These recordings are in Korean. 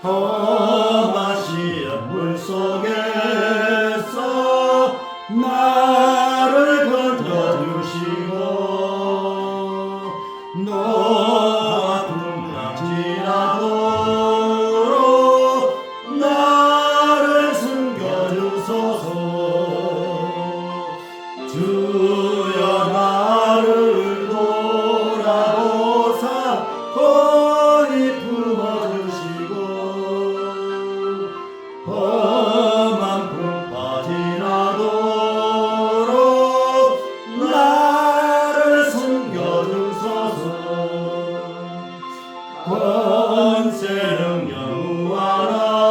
험하시는 물속에서 나를 건져주시고 노아 풍랑지나도록 나를 숨겨주소서. 주여 나를 돌아보사 거의 품어주시고 험한 풍파 지나도록 나를 숨겨주소서. 권세는 영원하사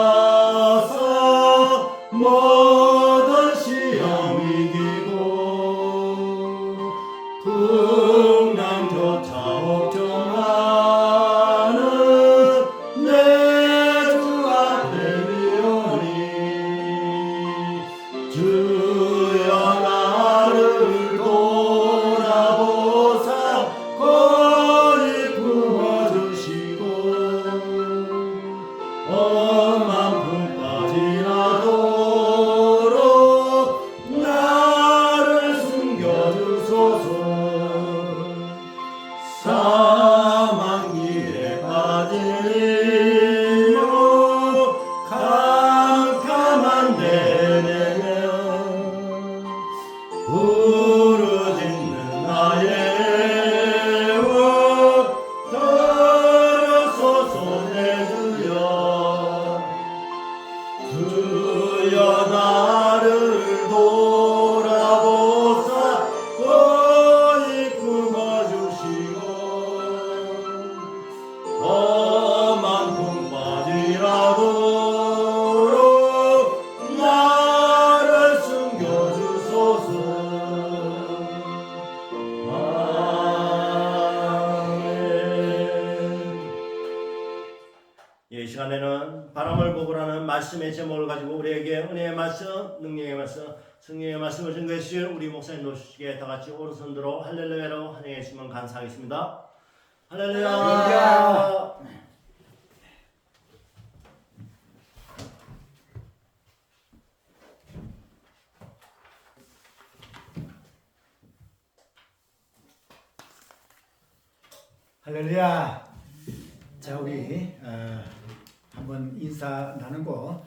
모든 시험 이기고 풍랑조차 걱정하는 내 주 앞에 위오니 주여 나를 돌아보사 거의 품어주시고 험한 풍파 지나도록 나를 숨겨주소서. 사망길에 빠지며 캄캄한 데내며 부르짖는 나의 원 들으소서. 내 주여 주여 나를 돌아보사 거의 품어주시고 험한 풍파 지나도록 나를 숨겨주소서. 아멘. 이 시간에는 바람을 보고라는 말씀의 제목을 가지고 우리에게 은혜의 말씀, 능력의 말씀, 승리의 말씀을 증거해 주실 우리 목사님 노시기에 다 같이 오른손 들어 할렐루야로 환영해 주시면 감사하겠습니다. 할렐루야. 할렐루야. 자, 우리 한번 인사 나누고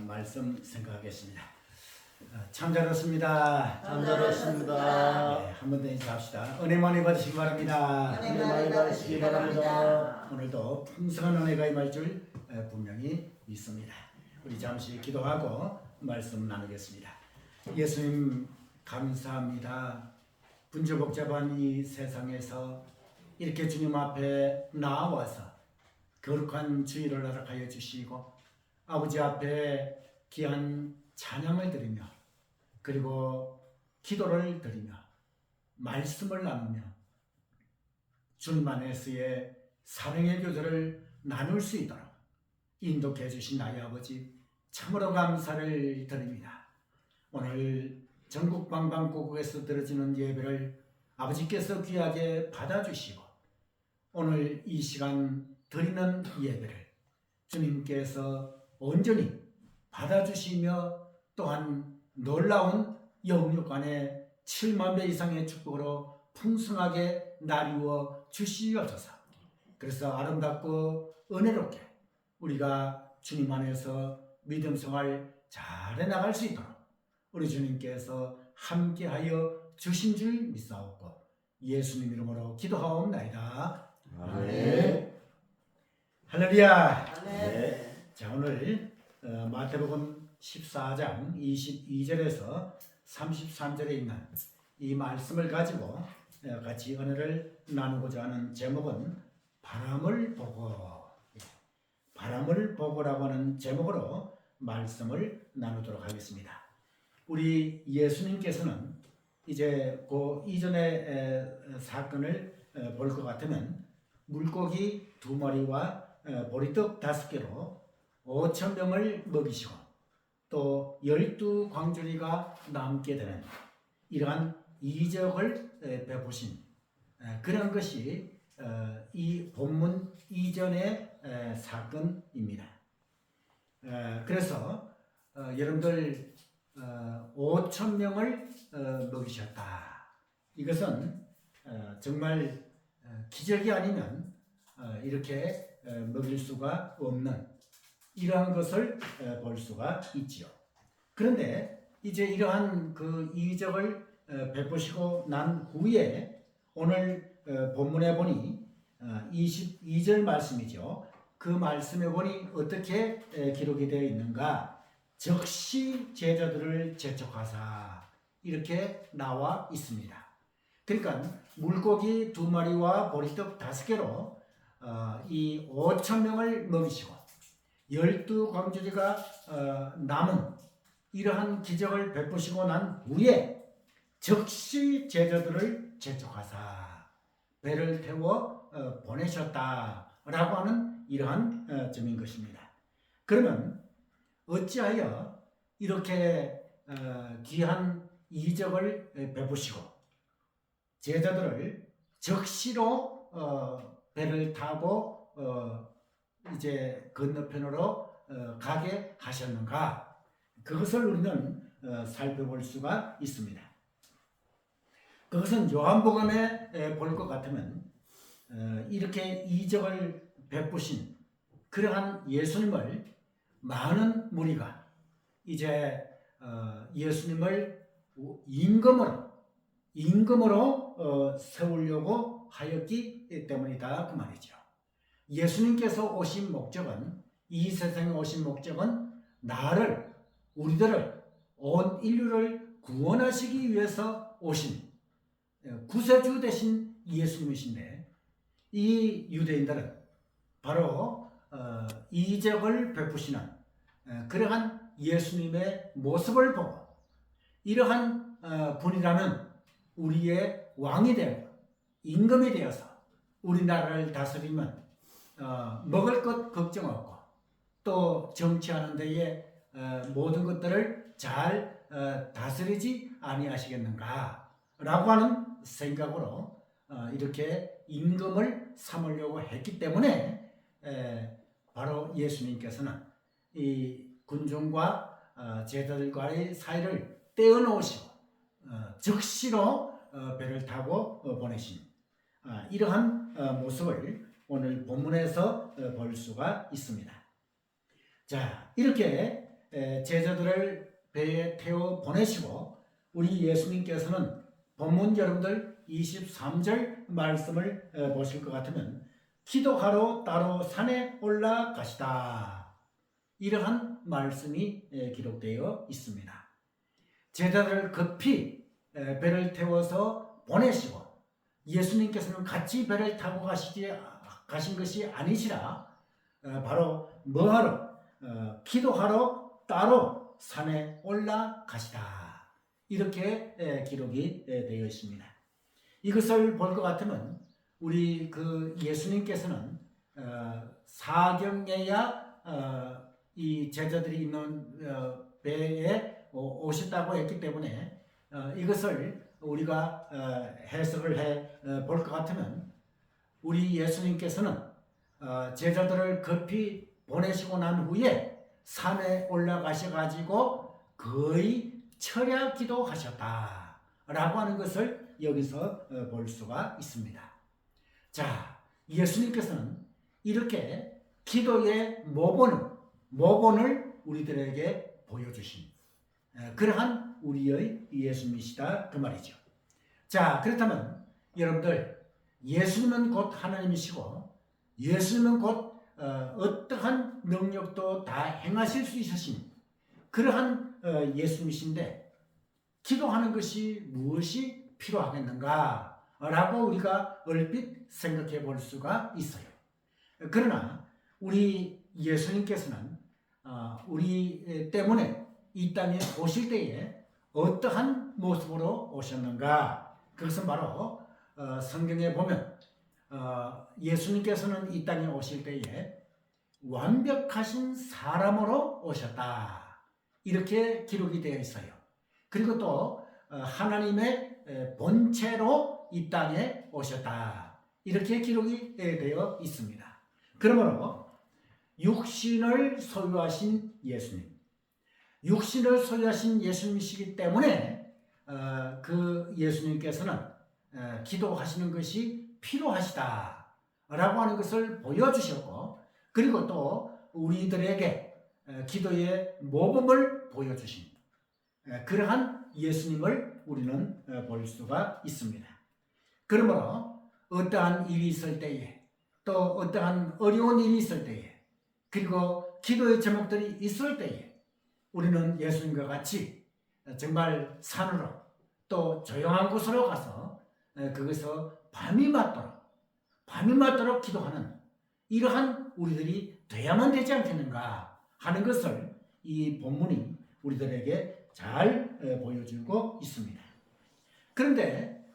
말씀 생각하겠습니다. 참 잘했습니다. 참 잘했습니다. 네, 한 번 더 인사합시다. 은혜 많이 받으시기 바랍니다. 은혜 많이 받으시기 바랍니다. 오늘도 풍성한 은혜가 임할 줄 분명히 믿습니다. 우리 잠시 기도하고 말씀 나누겠습니다. 예수님 감사합니다. 분주복잡한 이 세상에서 이렇게 주님 앞에 나와서 거룩한 주일을 허락하여 주시고 아버지 앞에 귀한 찬양을 드리며 그리고 기도를 드리며 말씀을 나누며 주님 안에서의 사랑의 교제를 나눌 수 있도록 인도해 주신 나의 아버지 참으로 감사를 드립니다. 오늘 전국 방방곡곡에서 들어지는 예배를 아버지께서 귀하게 받아주시고 오늘 이 시간 드리는 예배를 주님께서 온전히 받아주시며 또한 놀라운 영육간의 7만 배 이상의 축복으로 풍성하게 나누어 주시옵소서. 그래서 아름답고 은혜롭게 우리가 주님 안에서 믿음 생활 잘 해나갈 수 있도록 우리 주님께서 함께하여 주신 줄 믿사옵고 예수님 이름으로 기도하옵나이다. 아멘. 할렐루야. 네. 자, 오늘 마태복음 14장 22절에서 33절에 있는 이 말씀을 가지고 같이 은혜를 나누고자 하는 제목은 바람을 보고라고 하는 제목으로 말씀을 나누도록 하겠습니다. 우리 예수님께서는 이제 그 이전의 사건을 볼 것 같으면 물고기 2마리와 보리떡 5개로 5,000명을 먹이시고 또 12광주리가 남게 되는 이러한 이적을 베푸신 그런 것이 이 본문 이전의 사건입니다. 그래서 여러분들 5천 명을 먹이셨다. 이것은 정말 기적이 아니면 이렇게 먹일 수가 없는 이러한 것을 볼 수가 있지요. 그런데 이제 이러한 그 이적을 베푸시고 난 후에 오늘 본문에 보니 22절 말씀이죠. 그 말씀에 보니 어떻게 기록이 되어 있는가? 즉시 제자들을 재촉하사 이렇게 나와 있습니다. 그러니까 물고기 2마리와 보리떡 5개로 이 5천 명을 먹이시고 12광주리가 남은 이러한 기적을 베푸시고 난 후에 즉시 제자들을 재촉하사 배를 태워 보내셨다라고 하는 이러한 점인 것입니다. 그러면 어찌하여 이렇게 귀한 이적을 베푸시고 제자들을 즉시로 배를 타고 이제 건너편으로 가게 하셨는가? 그것을 우리는 살펴볼 수가 있습니다. 그것은 요한복음에 볼 것 같으면 이렇게 이적을 베푸신 그러한 예수님을 많은 무리가 이제 예수님을 임금으로 세우려고 하였기 때문이다 그 말이죠. 예수님께서 오신 목적은 이 세상에 오신 목적은 우리들을 온 인류를 구원하시기 위해서 오신 구세주 되신 예수님이신데 이 유대인들은 바로 이적을 베푸시는 그러한 예수님의 모습을 보고 이러한 분이라면 우리의 왕이 되고 임금이 되어서 우리나라를 다스리면 먹을 것 걱정 없고 또 정치하는 데에 모든 것들을 잘 다스리지 아니하시겠는가 라고 하는 생각으로 이렇게 임금을 삼으려고 했기 때문에 바로 예수님께서는 이 군중과 제자들과의 사이를 떼어놓으시고 즉시로 배를 타고 보내신 이러한 모습을 오늘 본문에서 볼 수가 있습니다. 자, 이렇게 제자들을 배에 태워 보내시고 우리 예수님께서는 본문 여러분들 23절 말씀을 보실 것 같으면 기도하러 따로 산에 올라가시다. 이러한 말씀이 기록되어 있습니다. 제자들을 급히 배를 태워서 보내시고 예수님께서는 같이 배를 타고 가신 것이 아니시라 바로 뭐하러 기도하러 따로 산에 올라가시다. 이렇게 기록이 되어 있습니다. 이것을 볼 것 같으면 우리 그 예수님께서는 사경에야 이 제자들이 있는 배에 오셨다고 했기 때문에 이것을 우리가 해석을 해 볼 것 같으면 우리 예수님께서는 제자들을 급히 보내시고 난 후에 산에 올라가셔가지고 거의 철야 기도하셨다 라고 하는 것을 여기서 볼 수가 있습니다. 자, 예수님께서는 이렇게 기도의 모본을 우리들에게 보여주신 그러한 우리의 예수님이시다 그 말이죠. 자, 그렇다면 여러분들 예수님은 곧 하나님이시고 예수님은 곧 어떠한 능력도 다 행하실 수 있으신 그러한 예수님이신데 기도하는 것이 무엇이 필요하겠는가 라고 우리가 얼핏 생각해 볼 수가 있어요. 그러나 우리 예수님께서는 우리 때문에 이 땅에 오실 때에 어떠한 모습으로 오셨는가? 그것은 바로 성경에 보면 예수님께서는 이 땅에 오실 때에 완벽하신 사람으로 오셨다. 이렇게 기록이 되어 있어요. 그리고 또 하나님의 본체로 이 땅에 오셨다. 이렇게 기록이 되어 있습니다. 그러므로 육신을 소유하신 예수님, 육신을 소유하신 예수님이시기 때문에 그 예수님께서는 기도하시는 것이 필요하시다 라고 하는 것을 보여주셨고, 그리고 또 우리들에게 기도의 모범을 보여주신 그러한 예수님을 우리는 볼 수가 있습니다. 그러므로 어떠한 일이 있을 때에, 또 어떠한 어려운 일이 있을 때에, 그리고 기도의 제목들이 있을 때에 우리는 예수님과 같이 정말 산으로 또 조용한 곳으로 가서 거기서 밤이 맞도록 기도하는 이러한 우리들이 돼야만 되지 않겠는가 하는 것을 이 본문이 우리들에게 잘 보여주고 있습니다. 그런데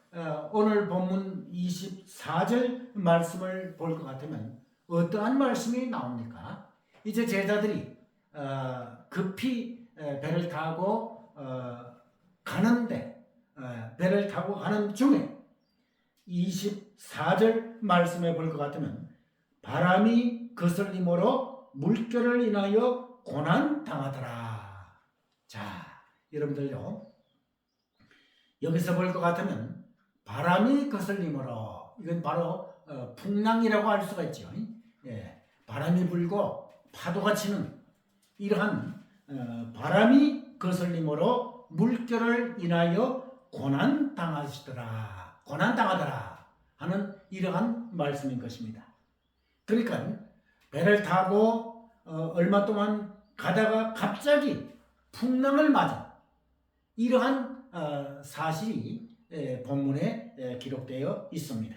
오늘 본문 24절 말씀을 볼 것 같으면 어떠한 말씀이 나옵니까? 이제 제자들이 급히 배를 타고 가는데, 배를 타고 가는 중에 24절 말씀에 볼 것 같으면 바람이 거슬림으로 물결을 인하여 고난 당하더라. 자, 여러분들요, 여기서 볼 것 같으면 바람이 거슬림으로, 이건 바로 풍랑이라고 할 수가 있죠. 예, 바람이 불고 파도가 치는 이러한 바람이 거슬림으로 물결을 인하여 고난당하더라 하는 이러한 말씀인 것입니다. 그러니까 배를 타고 얼마 동안 가다가 갑자기 풍랑을 맞은 이러한 사실이 본문에 기록되어 있습니다.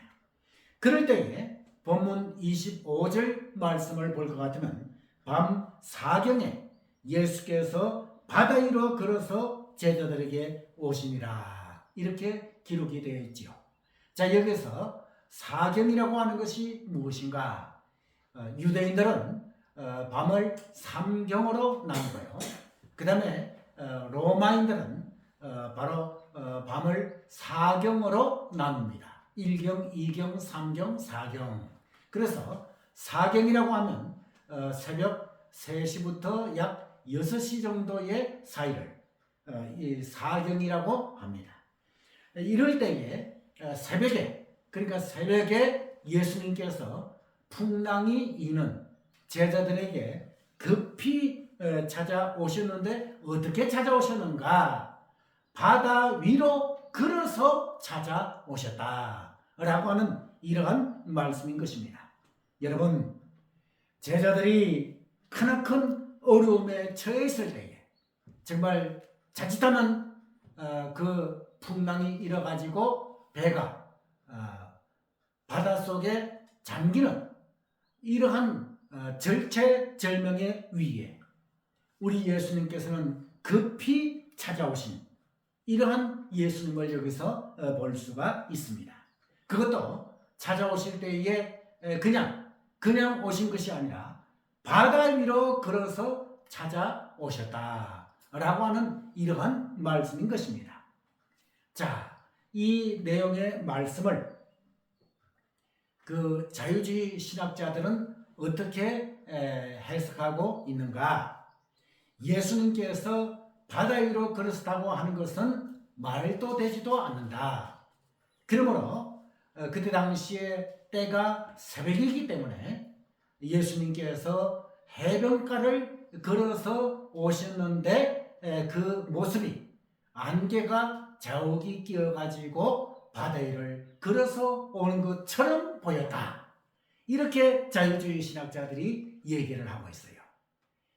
그럴 때에 본문 25절 말씀을 볼 것 같으면 밤 4경에 예수께서 바다 위로 걸어서 제자들에게 오시니라 이렇게 기록이 되어 있지요. 자, 여기서 사경이라고 하는 것이 무엇인가? 유대인들은 밤을 3경으로 나누고요. 그 다음에 로마인들은 바로 밤을 4경으로 나눕니다. 1경, 2경, 3경, 4경. 그래서 4경이라고 하면 새벽 3시부터 약 6시 정도의 사이를 이 4경이라고 합니다. 이럴 때에 그러니까 새벽에 예수님께서 풍랑이 이는 제자들에게 급히 찾아오셨는데 어떻게 찾아오셨는가? 바다 위로 걸어서 찾아오셨다라고 하는 이러한 말씀인 것입니다. 여러분, 제자들이 크나큰 어려움에 처해 있을 때에 정말 자칫하면 그 풍랑이 일어가지고 배가 바닷속에 잠기는 이러한 절체절명의 위에 우리 예수님께서는 급히 찾아오신 이러한 예수님을 여기서 볼 수가 있습니다. 그것도 찾아오실 때에 그냥 오신 것이 아니라 바다 위로 걸어서 찾아오셨다라고 하는 이러한 말씀인 것입니다. 자, 이 내용의 말씀을 그 자유주의 신학자들은 어떻게 해석하고 있는가? 예수님께서 바다 위로 걸으셨다고 하는 것은 말도 되지도 않는다. 그러므로 그때 당시에 때가 새벽이기 때문에 예수님께서 해변가를 걸어서 오셨는데 그 모습이 안개가 자욱이 끼어가지고 바다 위를 걸어서 오는 것처럼 보였다. 이렇게 자유주의 신학자들이 얘기를 하고 있어요.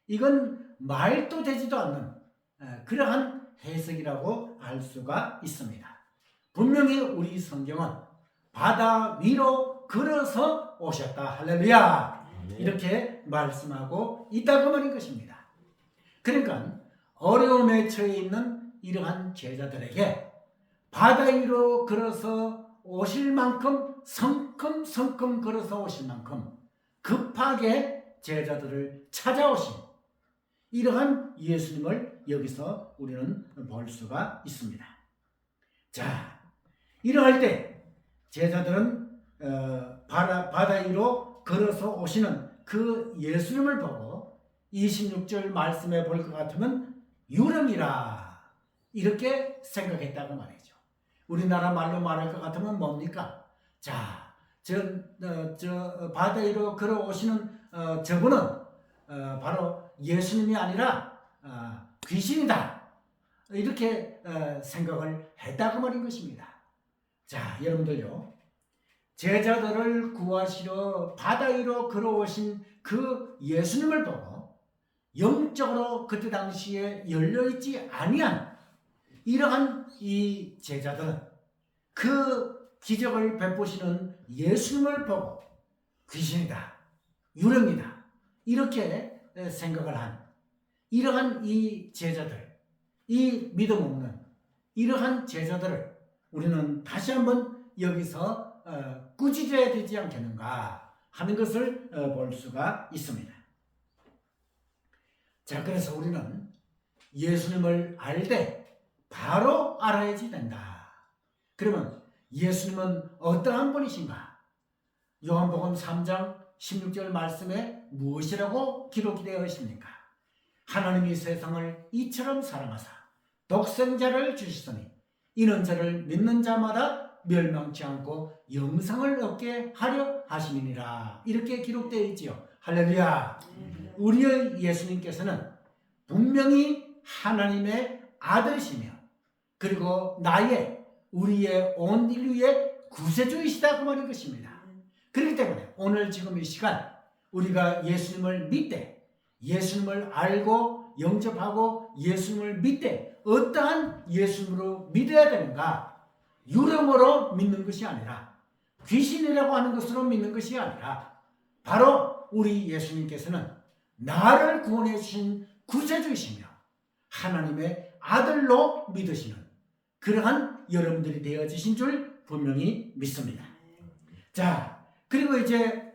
이건 말도 되지도 않는 그러한 해석이라고 할 수가 있습니다. 분명히 우리 성경은 바다 위로 걸어서 오셨다. 할렐루야. 이렇게 말씀하고 있다고 말인 것입니다. 그러니까 어려움에 처해 있는 이러한 제자들에게 바다 위로 걸어서 오실 만큼 성큼 걸어서 오실 만큼 급하게 제자들을 찾아오신 이러한 예수님을 여기서 우리는 볼 수가 있습니다. 자, 이러할 때 제자들은 바다 위로 걸어서 오시는 그 예수님을 보고 26절 말씀에 볼 것 같으면 유령이라 이렇게 생각했다고 말이죠. 우리나라 말로 말할 것 같으면 뭡니까? 자, 바다 위로 걸어오시는 저분은 바로 예수님이 아니라 귀신이다. 이렇게 생각을 했다고 말인 것입니다. 자, 여러분들요. 제자들을 구하시러 바다 위로 걸어오신 그 예수님을 보고 영적으로 그때 당시에 열려있지 아니한 이러한 이 제자들은 그 기적을 베푸시는 예수님을 보고 귀신이다, 유령이다 이렇게 생각을 한 이러한 이 제자들, 이 믿음 없는 이러한 제자들을 우리는 다시 한번 여기서 꾸짖어야 되지 않겠는가 하는 것을 볼 수가 있습니다. 자, 그래서 우리는 예수님을 알 때 바로 알아야지 된다. 그러면 예수님은 어떠한 분이신가? 요한복음 3장 16절 말씀에 무엇이라고 기록이 되어 있습니까? 하나님이 세상을 이처럼 사랑하사 독생자를 주시더니 이는 저를 믿는 자마다 멸망치 않고 영생을 얻게 하려 하심이니라. 이렇게 기록되어 있지요. 할렐루야. 우리의 예수님께서는 분명히 하나님의 아들이시며 그리고 우리의 온 인류의 구세주이시다 그 말인 것입니다. 그렇기 때문에 오늘 지금 이 시간 우리가 예수님을 믿되 예수님을 알고 영접하고 예수님을 믿되 어떠한 예수님으로 믿어야 되는가? 유령으로 믿는 것이 아니라 귀신이라고 하는 것으로 믿는 것이 아니라 바로 우리 예수님께서는 나를 구원해 주신 구세주이시며 하나님의 아들로 믿으시는 그러한 여러분들이 되어지신 줄 분명히 믿습니다. 자, 그리고 이제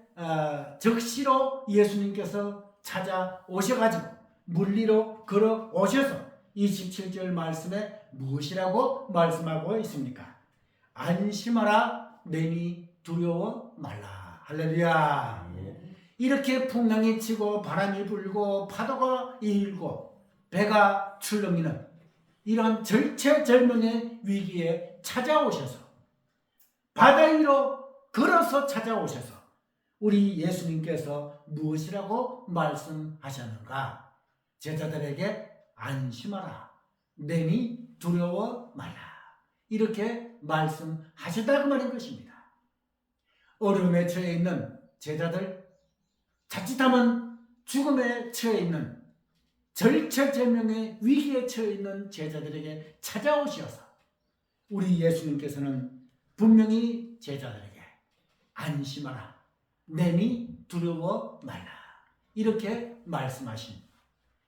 적시로 예수님께서 찾아오셔가지고 물 위로 걸어오셔서 27절 말씀에 무엇이라고 말씀하고 있습니까? 안심하라, 내니 두려워 말라. 할렐루야. 이렇게 풍랑이 치고 바람이 불고 파도가 일고 배가 출렁이는 이런 절체절명의 위기에 찾아오셔서 바다 위로 걸어서 찾아오셔서 우리 예수님께서 무엇이라고 말씀하셨는가? 제자들에게 안심하라, 내니 두려워 말라 이렇게 말씀하셨다고 말인 것입니다. 어려움에 처해 있는 제자들, 자칫하면 죽음에 처해 있는 절체절명의 위기에 처해 있는 제자들에게 찾아오셔서 우리 예수님께서는 분명히 제자들에게 안심하라, 내니 두려워 말라 이렇게 말씀하신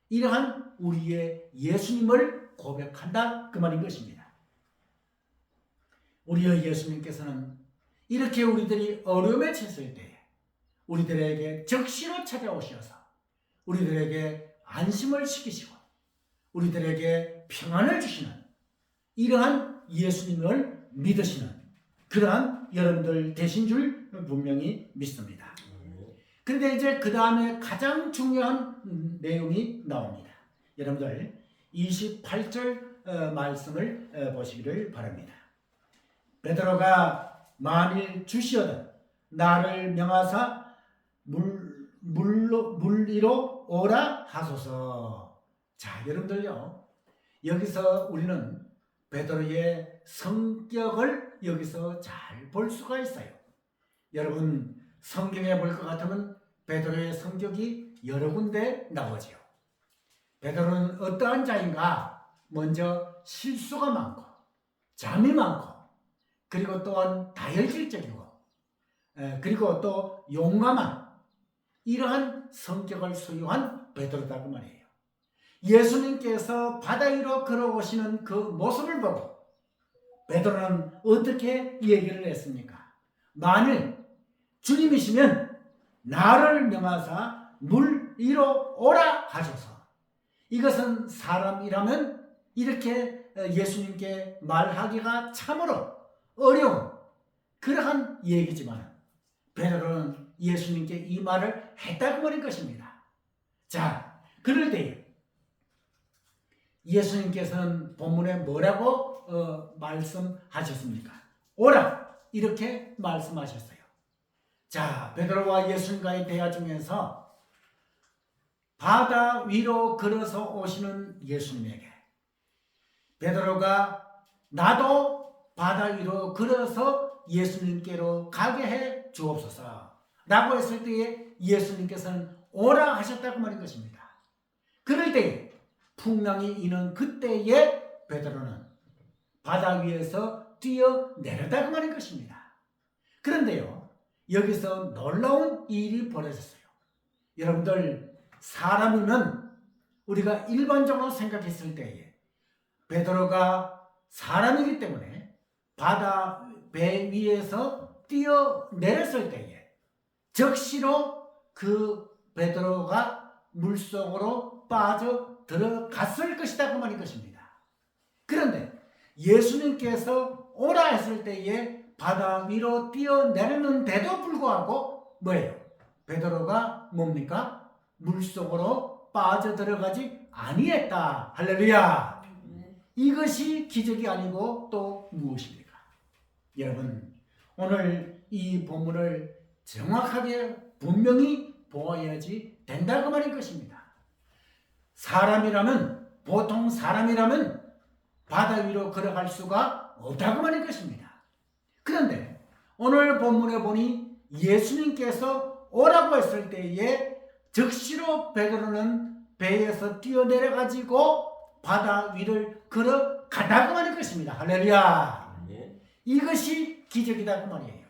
이러한 우리의 예수님을 고백한다 그 말인 것입니다. 우리의 예수님께서는 이렇게 우리들이 어려움에 처했을 때에 우리들에게 적시로 찾아오셔서 우리들에게 안심을 시키시고 우리들에게 평안을 주시는 이러한 예수님을 믿으시는 그러한 여러분들 되신 줄 분명히 믿습니다. 그런데 이제 그 다음에 가장 중요한 내용이 나옵니다. 여러분들 28절 말씀을 보시기를 바랍니다. 베드로가 만일 주시어든 나를 명하사 물 위로 오라 하소서. 자, 여러분들요, 여기서 우리는 베드로의 성격을 여기서 잘 볼 수가 있어요. 여러분 성경에 볼 것 같으면 베드로의 성격이 여러 군데 나오지요. 베드로는 어떠한 자인가? 먼저 실수가 많고 잠이 많고 그리고 또한 다혈질적이고 그리고 또 용감한 이러한 성격을 소유한 베드로다 그 말이에요. 예수님께서 바다 위로 걸어오시는 그 모습을 보고 베드로는 어떻게 얘기를 했습니까? 만일 주님이시면 나를 명하사 물 위로 오라 하소서. 이것은 사람이라면 이렇게 예수님께 말하기가 참으로 어려운 그러한 얘기지만 베드로는 예수님께 이 말을 했다고 말인 것입니다. 자, 그럴 때 예수님께서는 본문에 뭐라고 말씀하셨습니까? 오라! 이렇게 말씀하셨어요. 자, 베드로와 예수님과의 대화 중에서 바다 위로 걸어서 오시는 예수님에게 베드로가 나도 바다 위로 걸어서 예수님께로 가게 해 주옵소서 라고 했을 때에 예수님께서는 오라 하셨다고 말인 것입니다. 그럴 때 풍랑이 이는 그때에 베드로는 바다 위에서 뛰어내렸다고 말인 것입니다. 그런데요, 여기서 놀라운 일이 벌어졌어요. 여러분들, 사람이면 우리가 일반적으로 생각했을 때에 베드로가 사람이기 때문에 바다 배 위에서 뛰어내렸을 때에 적시로 그 베드로가 물속으로 빠져 들어갔을 것이다 그 말인 것입니다. 그런데 예수님께서 오라 했을 때에 바다 위로 뛰어내렸는데도 불구하고 뭐예요? 베드로가 뭡니까? 물속으로 빠져들어가지 아니했다. 할렐루야. 이것이 기적이 아니고 또 무엇입니까? 여러분, 오늘 이 본문을 정확하게 분명히 보아야지 된다고 말인 것입니다. 사람이라면, 보통 사람이라면 바다 위로 걸어갈 수가 없다고 말인 것입니다. 그런데 오늘 본문에 보니 예수님께서 오라고 했을 때에 적시로 베드로는 배에서 뛰어내려 가지고 바다 위를 걸어가다고 말인 것입니다. 할렐루야. 이것이 기적이다 그 말이에요.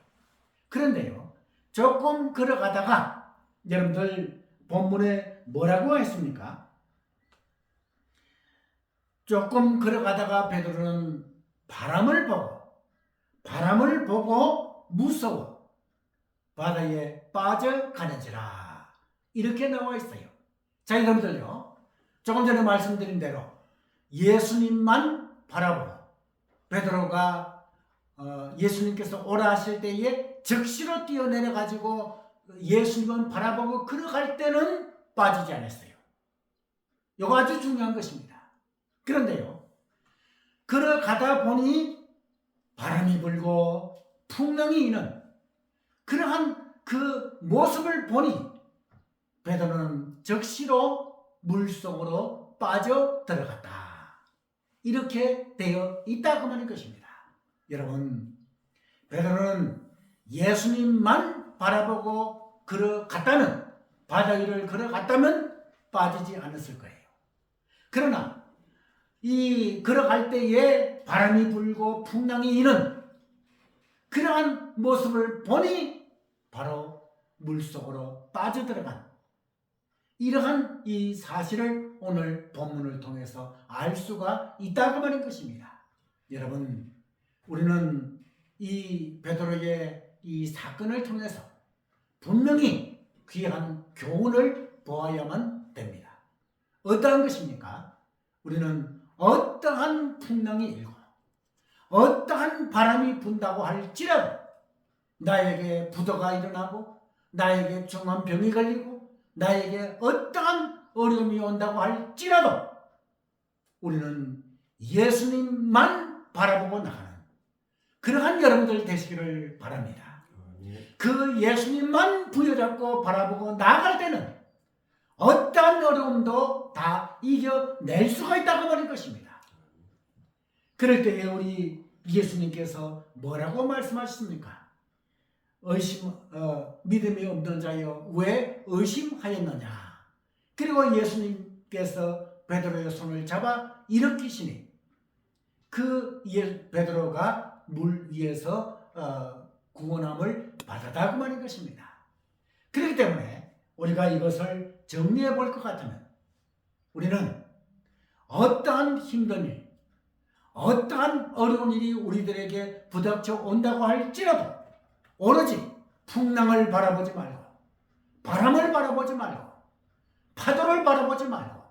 그런데요, 조금 걸어가다가 여러분들 본문에 뭐라고 했습니까? 조금 걸어가다가 베드로는 바람을 보고 무서워 바다에 빠져가는지라 이렇게 나와 있어요. 자, 여러분들요, 조금 전에 말씀드린 대로 예수님만 바라보고 베드로가 예수님께서 오라 하실 때에 적시로 뛰어내려 가지고 예수님만 바라보고 걸어갈 때는 빠지지 않았어요. 이거 아주 중요한 것입니다. 그런데요, 걸어가다 보니 바람이 불고 풍랑이 이는 그러한 그 모습을 보니 베드로는 적시로 물속으로 빠져 들어갔다. 이렇게 되어 있다고 하는 것입니다. 여러분, 베드로는 예수님만 바라보고 걸어갔다면, 바다 위를 걸어갔다면 빠지지 않았을 거예요. 그러나 이 걸어갈 때에 바람이 불고 풍랑이 이는 그러한 모습을 보니 바로 물속으로 빠져들어간 이러한 이 사실을 오늘 본문을 통해서 알 수가 있다고 말인 것입니다. 여러분, 우리는 이 베드로의 이 사건을 통해서 분명히 귀한 교훈을 보아야만 됩니다. 어떠한 것입니까? 우리는 어떠한 풍랑이 일고 어떠한 바람이 분다고 할지라도 나에게 부도가 일어나고 나에게 중한 병이 걸리고 나에게 어떠한 어려움이 온다고 할지라도 우리는 예수님만 바라보고 나가는 그러한 여러분들 되시기를 바랍니다. 그 예수님만 부여잡고 바라보고 나아갈 때는 어떠한 어려움도 다 이겨낼 수가 있다고 말인 것입니다. 그럴 때에 우리 예수님께서 뭐라고 말씀하셨습니까? 믿음이 없는 자여 왜 의심하였느냐. 그리고 예수님께서 베드로의 손을 잡아 일으키시니 그 베드로가 물 위에서 구원함을 받았다고 말인 것입니다. 그렇기 때문에 우리가 이것을 정리해 볼 것 같으면 우리는 어떠한 힘든 일, 어떠한 어려운 일이 우리들에게 부닥쳐 온다고 할지라도 오로지 풍랑을 바라보지 말고 바람을 바라보지 말고 파도를 바라보지 말고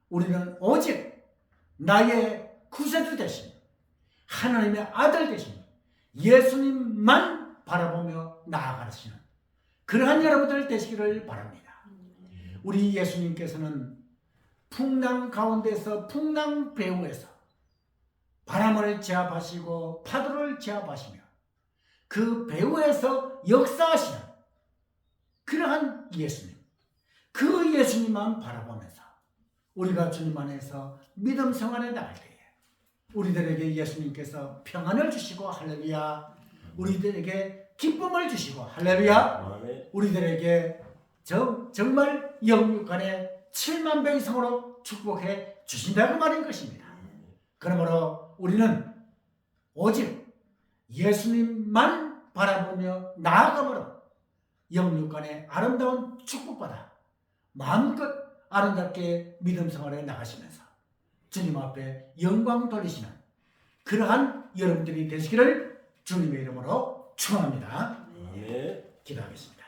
우리는 오직 나의 구세주 되신 하나님의 아들 되신 예수님만 바라보며 나아가시는 그러한 여러분들 되시기를 바랍니다. 우리 예수님께서는 풍랑 가운데서 풍랑 배후에서 바람을 제압하시고 파도를 제압하시며 그 배후에서 역사하시는 그러한 예수님, 그 예수님만 바라보면서 우리가 주님 안에서 믿음 생활에 나갈 때에 우리들에게 예수님께서 평안을 주시고 할렐루야, 우리들에게 기쁨을 주시고 할렐루야, 아멘. 우리들에게 정말 영육간에 7만 배 이상으로 축복해 주신다고 말인 것입니다. 그러므로 우리는 오직 예수님만 바라보며 나아감으로 영육간에 아름다운 축복받아 마음껏 아름답게 믿음 생활에 나가시면서 주님 앞에 영광 돌리시는 그러한 여러분들이 되시기를 주님의 이름으로 축원합니다. 아멘. 기도하겠습니다.